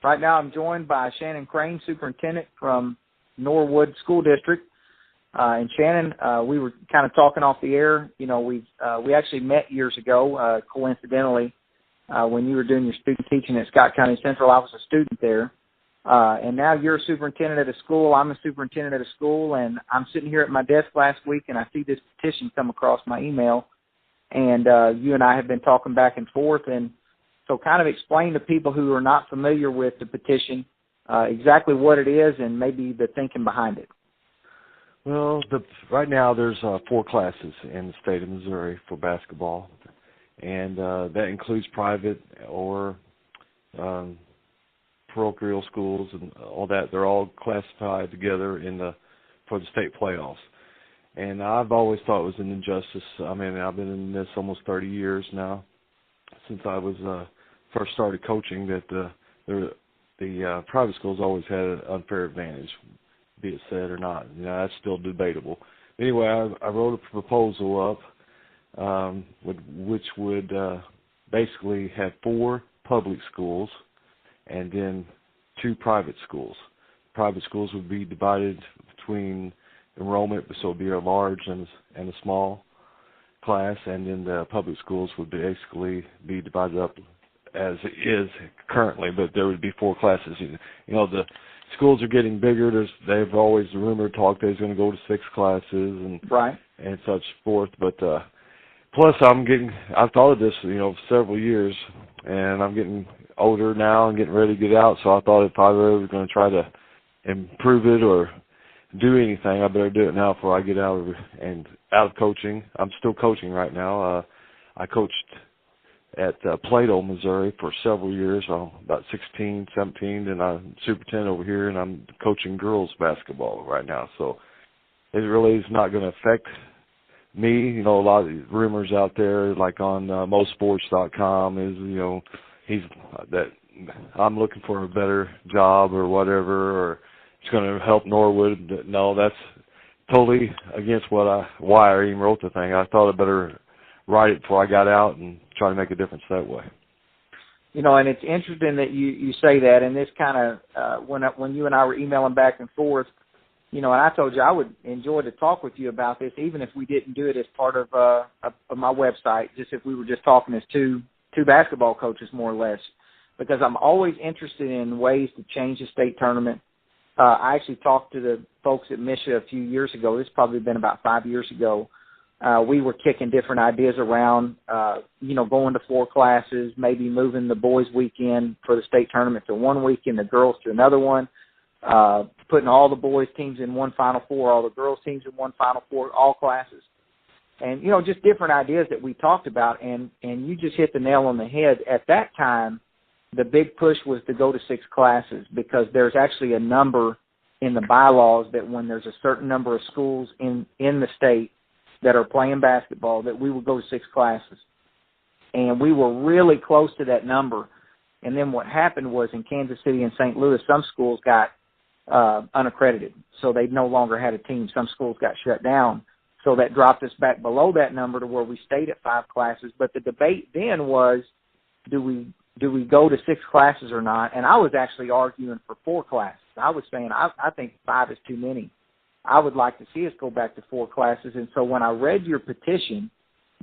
Right now I'm joined by Shannon Crain, superintendent from Norwood School District. And Shannon, we were kind of talking off the air. You know, we actually met years ago, coincidentally, when you were doing your student teaching at Scott County Central. I was a student there. And now you're a superintendent at a school. I'm a superintendent at a school, and I'm sitting here at my desk last week, and I see this petition come across my email. And you and I have been talking back and forth. And so kind of explain to people who are not familiar with the petition exactly what it is and maybe the thinking behind it. Well, right now there's 4 classes in the state of Missouri for basketball, and that includes private or parochial schools and all that. They're all classified together for the state playoffs. And I've always thought it was an injustice. I mean, I've been in this almost 30 years now, since I was first started coaching, that the private schools always had an unfair advantage, be it said or not. You know, that's still debatable. Anyway, I wrote a proposal up which would basically have 4 public schools and then 2 private schools. Private schools would be divided between enrollment, so it would be a large and a small class, and then the public schools would basically be divided up as it is currently, but there would be 4 classes. You know, the schools are getting bigger. They've always rumored talk that he's going to go to 6 classes and right and such forth. But plus, I've thought of this, you know, for several years, and I'm getting older now and getting ready to get out. So I thought if I was going to try to improve it or do anything, I better do it now before I get out of coaching. I'm still coaching right now. I coached at Plato, Missouri for several years, about 16, 17, and I'm superintendent over here, and I'm coaching girls basketball right now. So it really is not going to affect me. You know, a lot of rumors out there, like on mosports.com, is, you know, that I'm looking for a better job or whatever, or it's going to help Norwood. No, that's totally against why I even wrote the thing. I thought I better write it before I got out and try to make a difference that way. You know, and it's interesting that you say that, and this kind of, when you and I were emailing back and forth, you know, and I told you I would enjoy to talk with you about this, even if we didn't do it as part of my website, just if we were just talking as two basketball coaches, more or less, because I'm always interested in ways to change the state tournament. I actually talked to the folks at MSHSAA a few years ago. This has probably been about 5 years ago. We were kicking different ideas around, you know, going to 4 classes, maybe moving the boys' weekend for the state tournament to one weekend, the girls to another one, putting all the boys' teams in one Final Four, all the girls' teams in one Final Four, all classes. And, you know, just different ideas that we talked about, and you just hit the nail on the head. At that time, the big push was to go to 6 classes, because there's actually a number in the bylaws that when there's a certain number of schools in the state that are playing basketball, that we will go to 6 classes. And we were really close to that number. And then what happened was in Kansas City and St. Louis, some schools got unaccredited, so they no longer had a team. Some schools got shut down. So that dropped us back below that number to where we stayed at 5 classes. But the debate then was, do we go to 6 classes or not? And I was actually arguing for 4 classes. I was saying I think 5 is too many. I would like to see us go back to 4 classes. And so when I read your petition,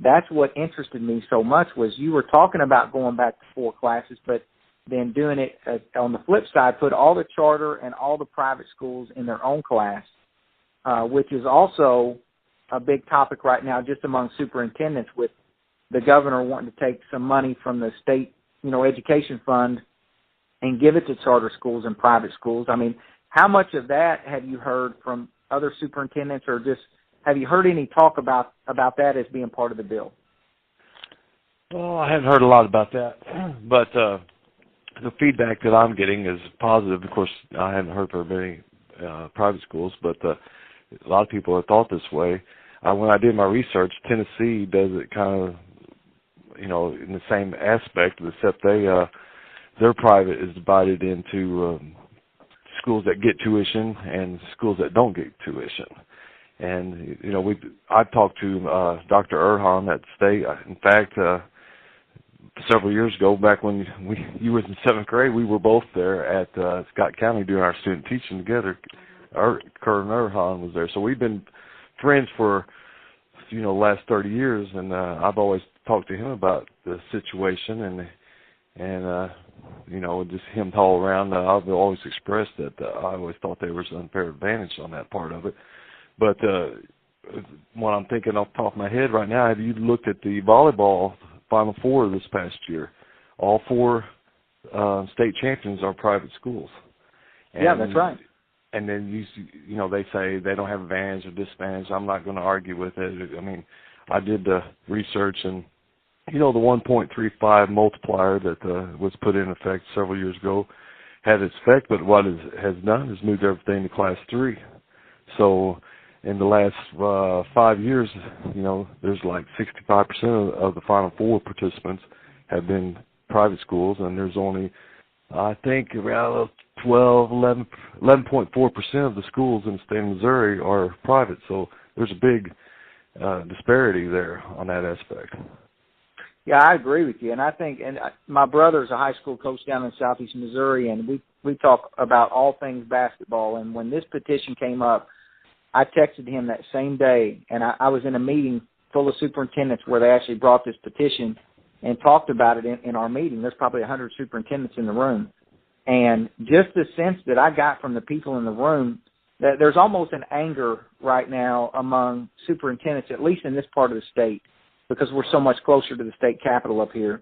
that's what interested me so much, was you were talking about going back to 4 classes, but then doing it on the flip side, put all the charter and all the private schools in their own class, which is also a big topic right now just among superintendents, with the governor wanting to take some money from the state, you know, education fund and give it to charter schools and private schools. I mean, how much of that have you heard from other superintendents, or just have you heard any talk about that as being part of the bill? Well, I haven't heard a lot about that, but the feedback that I'm getting is positive. Of course, I haven't heard from many private schools, but a lot of people have thought this way. When I did my research, Tennessee does it kind of, you know, in the same aspect, except their private is divided into schools that get tuition and schools that don't get tuition. And, you know, I've talked to Dr. Erhan at the state. In fact, several years ago, back when you were in 7th grade, we were both there at Scott County doing our student teaching together. Kurt Nerhan was there. So we've been friends for, the last 30 years, and I've always talked to him about the situation, and just him all around. I've always expressed that I always thought there was an unfair advantage on that part of it. But what I'm thinking off the top of my head right now, have you looked at the volleyball Final Four this past year? All 4 state champions are private schools. And, yeah, that's right. And then they say they don't have advantage or disadvantage. I'm not going to argue with it. I mean, I did the research, and the 1.35 multiplier that was put in effect several years ago had its effect, but what it has done is moved everything to Class 3. So in the last 5 years, there's like 65% of the Final Four participants have been private schools, and there's only, I think, around 11.4% of the schools in the state of Missouri are private. So there's a big disparity there on that aspect. Yeah, I agree with you, and I think, my brother's a high school coach down in southeast Missouri, and we talk about all things basketball. And when this petition came up, I texted him that same day, and I was in a meeting full of superintendents where they actually brought this petition and talked about it in our meeting. There's probably 100 superintendents in the room, and just the sense that I got from the people in the room that there's almost an anger right now among superintendents, at least in this part of the state, because we're so much closer to the state capital up here.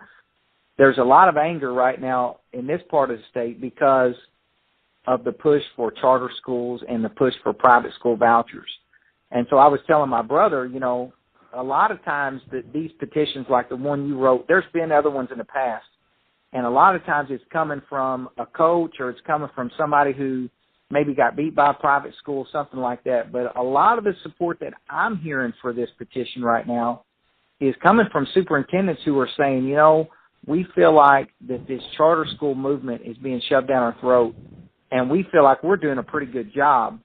There's a lot of anger right now in this part of the state because of the push for charter schools and the push for private school vouchers. And so I was telling my brother, a lot of times that these petitions like the one you wrote, there's been other ones in the past. And a lot of times it's coming from a coach or it's coming from somebody who maybe got beat by a private school, something like that. But a lot of the support that I'm hearing for this petition right now is coming from superintendents who are saying, we feel like that this charter school movement is being shoved down our throat, and we feel like we're doing a pretty good job.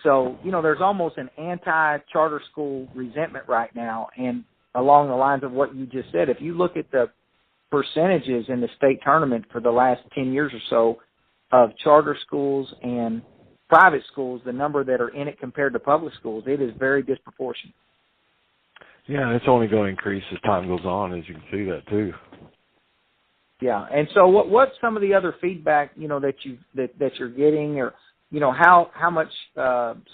So, there's almost an anti-charter school resentment right now, and along the lines of what you just said, if you look at the percentages in the state tournament for the last 10 years or so of charter schools and private schools, the number that are in it compared to public schools, it is very disproportionate. Yeah, it's only going to increase as time goes on, as you can see that too. Yeah, and so what's some of the other feedback that you're getting, or how much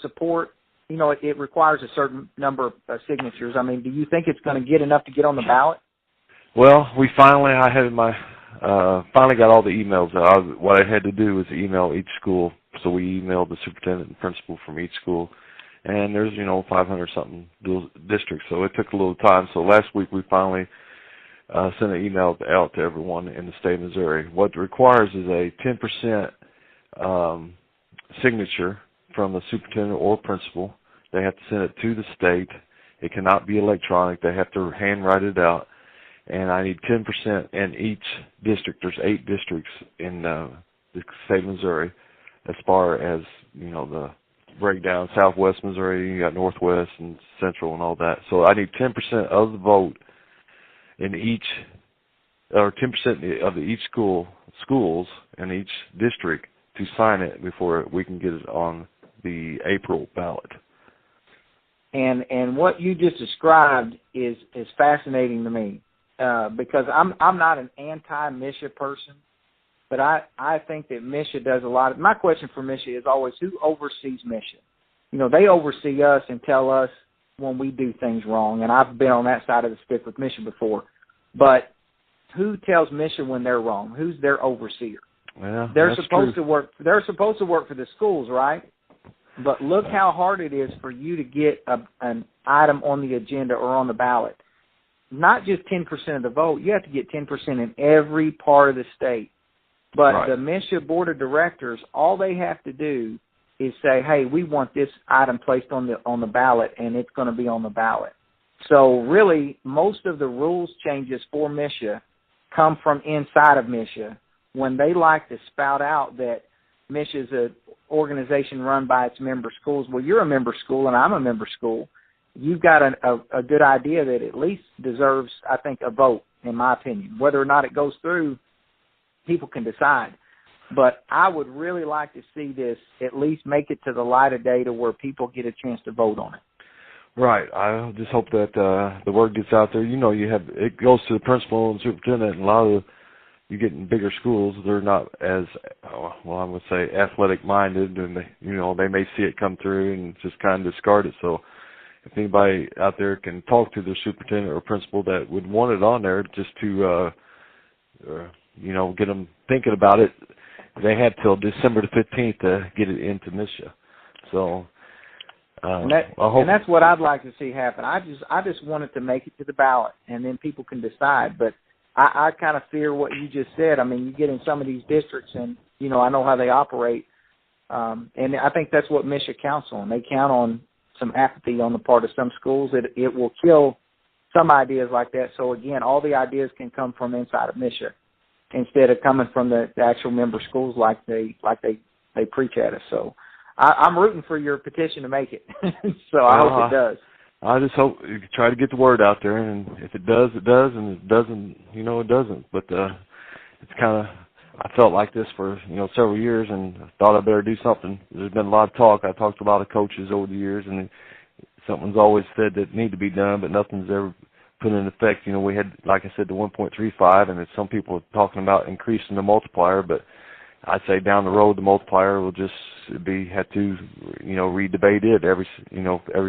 support? It requires a certain number of signatures. I mean, do you think it's going to get enough to get on the ballot? Well, I finally got all the emails out. What I had to do was email each school, so we emailed the superintendent and principal from each school. And there's, 500-something districts, so it took a little time. So last week we finally sent an email out to everyone in the state of Missouri. What it requires is a 10% signature from the superintendent or principal. They have to send it to the state. It cannot be electronic. They have to handwrite it out. And I need 10% in each district. There's 8 districts in the state of Missouri as far as, the breakdown. Southwest Missouri, you got Northwest and Central and all that. So I need 10% of the vote in each, or 10% of each schools in each district to sign it before we can get it on the April ballot. And what you just described is fascinating to me because I'm not an anti-MSHSAA person, but I think that MSHSAA does a lot. My question for MSHSAA is always, who oversees MSHSAA? They oversee us and tell us when we do things wrong, and I've been on that side of the stick with MSHSAA before. But who tells MSHSAA when they're wrong? Who's their overseer? Yeah, they're supposed to work. They're supposed to work for the schools, right? But look how hard it is for you to get an item on the agenda or on the ballot. Not just 10% of the vote. You have to get 10% in every part of the state. But right. The MSHSAA Board of Directors, all they have to do is say, hey, we want this item placed on the ballot, and it's going to be on the ballot. So really, most of the rules changes for MSHSAA come from inside of MSHSAA when they like to spout out that MSHSAA is an organization run by its member schools. Well, you're a member school, and I'm a member school. You've got a good idea that at least deserves, I think, a vote in my opinion. Whether or not it goes through, people can decide. But I would really like to see this at least make it to the light of day to where people get a chance to vote on it. Right. I just hope that the word gets out there. You know, it goes to the principal and superintendent, and a lot of you get in bigger schools, they're not as, well, I would say athletic-minded, and they may see it come through and just kind of discard it. So if anybody out there can talk to their superintendent or principal that would want it on there just to, get them thinking about it, they had till December the 15th to get it into MSHSAA. So, and that's what I'd like to see happen. I just want it to make it to the ballot, and then people can decide. But I kind of fear what you just said. I mean, you get in some of these districts, and I know how they operate, and I think that's what MSHSAA counts on. They count on some apathy on the part of some schools. It will kill some ideas like that. So again, all the ideas can come from inside of MSHSAA instead of coming from the actual member schools like they preach at us. So I'm rooting for your petition to make it. So I hope it does. I just hope you try to get the word out there, and if it does, it does, and if it doesn't, it doesn't. But it's kind of, I felt like this for, several years, and I thought I better do something. There's been a lot of talk. I talked to a lot of coaches over the years, and something's always said that need to be done, but nothing's ever put in effect. We had, like I said, the 1.35, and some people are talking about increasing the multiplier, but I'd say down the road the multiplier will just have to, re-debate it every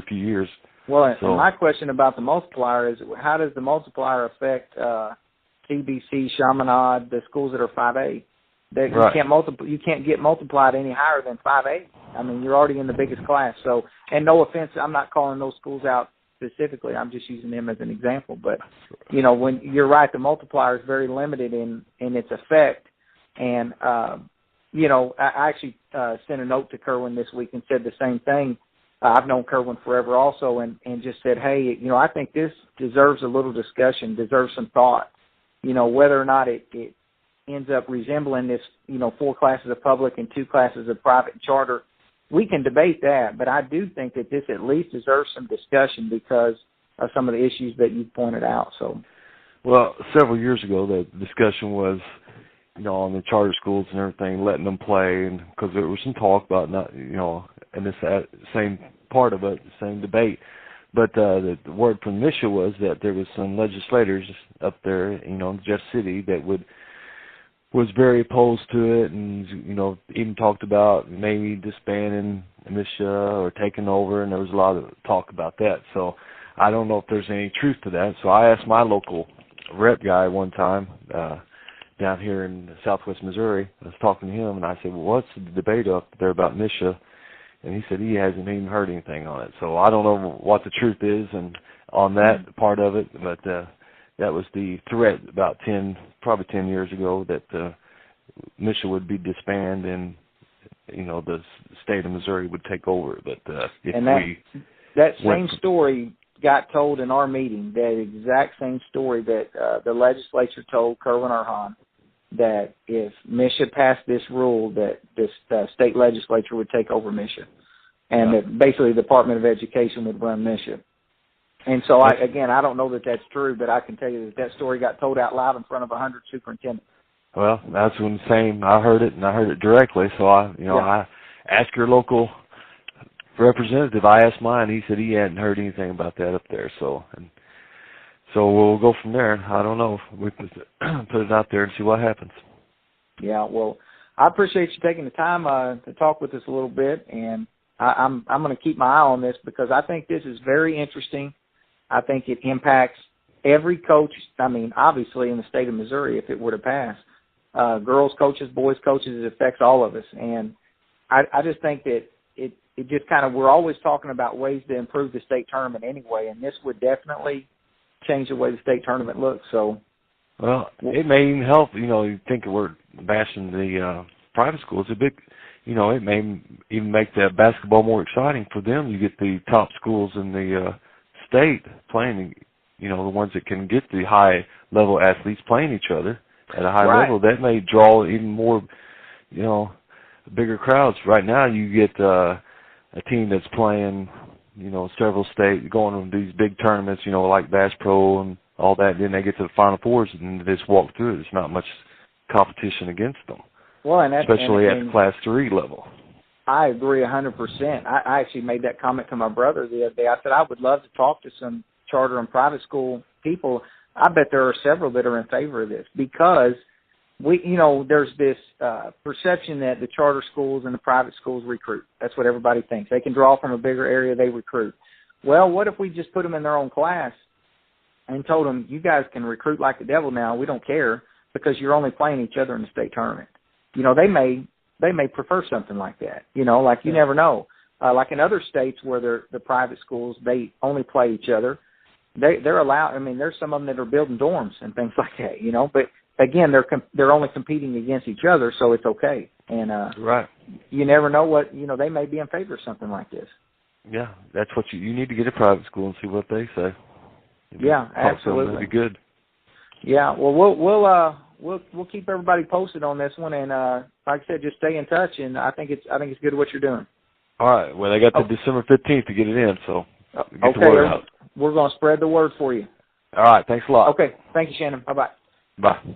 few years. Well, and my question about the multiplier is, how does the multiplier affect CBC, Chaminade, the schools that are 5A? You can't get multiplied any higher than 5A. I mean, you're already in the biggest class. So, and no offense, I'm not calling those schools out specifically. I'm just using them as an example. But, when you're right, the multiplier is very limited in its effect. And, I actually sent a note to Kerwin this week and said the same thing. I've known Kerwin forever also, and just said, hey, I think this deserves a little discussion, deserves some thought. Whether or not it ends up resembling this, 4 classes of public and 2 classes of private and charter, we can debate that. But I do think that this at least deserves some discussion because of some of the issues that you pointed out. So, well, several years ago, the discussion was, on the charter schools and everything, letting them play, and because there was some talk about not, and this same part of it, the same debate. But the word from MSHSAA was that there was some legislators up there, in Jeff City that was very opposed to it, and even talked about maybe disbanding MSHSAA or taking over, and there was a lot of talk about that. So I don't know if there's any truth to that. So I asked my local rep guy one time down here in Southwest Missouri. I was talking to him, and I said, well, what's the debate up there about MSHSAA? And he said he hasn't even heard anything on it. So I don't know what the truth is and on that part of it, but that was the threat about probably 10 years ago that MSHSAA would be disbanded and, the state of Missouri would take over. But that same story got told in our meeting, that exact same story that the legislature told Kerwin Erhan, that if MSHSAA passed this rule, that this state legislature would take over MSHSAA, and that basically the Department of Education would run MSHSAA. And so, I don't know that that's true, but I can tell you that story got told out loud in front of 100 superintendents. Well, that's when I heard it, and I heard it directly. So I asked your local representative. I asked mine. He said he hadn't heard anything about that up there. So we'll go from there. I don't know. We put it out there and see what happens. Yeah. Well, I appreciate you taking the time to talk with us a little bit, and I'm going to keep my eye on this because I think this is very interesting. I think it impacts every coach. I mean, obviously in the state of Missouri, if it were to pass, girls coaches, boys coaches, it affects all of us. And I just think that it just kind of, we're always talking about ways to improve the state tournament anyway, and this would definitely change the way the state tournament looks. So, well, it may even help. You think we're bashing the private schools. A big, it may even make that basketball more exciting for them. You get the top schools in the state playing. The ones that can get the high level athletes playing each other at a high level. That may draw even more, bigger crowds. Right now, you get a team that's playing, several states, going on these big tournaments, like Bass Pro and all that. And then they get to the Final Fours, and they just walk through it. There's not much competition against them, well, and especially at the Class 3 level. I agree 100%. I actually made that comment to my brother the other day. I said I would love to talk to some charter and private school people. I bet there are several that are in favor of this because there's this perception that the charter schools and the private schools recruit. That's what everybody thinks. They can draw from a bigger area, they recruit. Well, what if we just put them in their own class and told them, you guys can recruit like the devil now. We don't care because you're only playing each other in the state tournament. They may prefer something like that. You never know. Like in other states where the private schools, they only play each other. They're allowed. I mean, there's some of them that are building dorms and things like that. But again, they're only competing against each other, so it's okay. And right. You never know what they may be in favor of something like this. Yeah, that's what you need to get a private school and see what they say. Yeah, absolutely. That'd be good. Yeah, well, we'll keep everybody posted on this one, and like I said, just stay in touch. And I think it's good what you're doing. All right. Well, they got to December 15th to get it in, so get the word out. We're going to spread the word for you. All right. Thanks a lot. Okay. Thank you, Shannon. Bye-bye. Bye.